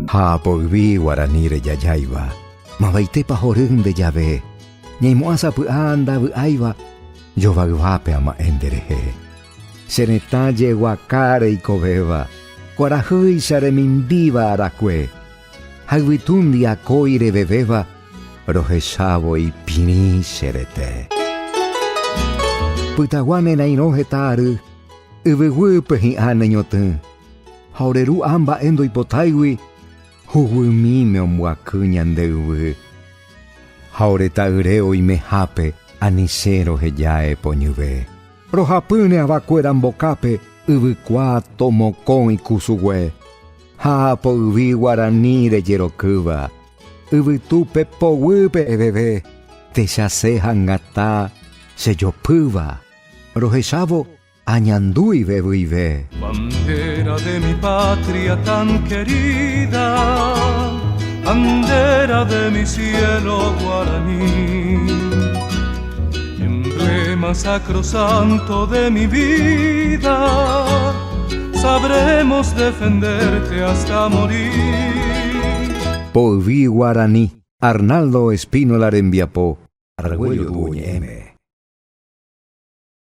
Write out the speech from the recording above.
Hapogvi guaranire yayaiva, mabaitepa jorunde llave, ñaimuasa anda aiva, yo vaguape ama endereje. Senetalle guacare y cobeba, guarajuy saremimbiva aracue, haguitundi acoire bebeba, rojesabo y pini serete. Putaguane nainoje taru, ubegupe hi aneñotun, haureru amba endo ipotaiwi, huwimi omwakuñandeuwe. Haureta ureo y mejape, anisero heyae poñuve. Rojapune abacueran bocape, ubicua tomocón y cusuwe. Hapo ubi guaraní de yerocuba. Ubitupe powupe ebebe. Te yasejan gata, se yopuba. Rojesabo, añandú y bebuive. Bandera de mi patria tan querida, bandera de mi cielo guaraní, emblema sacrosanto de mi vida, sabremos defenderte hasta morir. Polví guaraní, Arnaldo Espínola Rembiapó, Argüello Duñeme.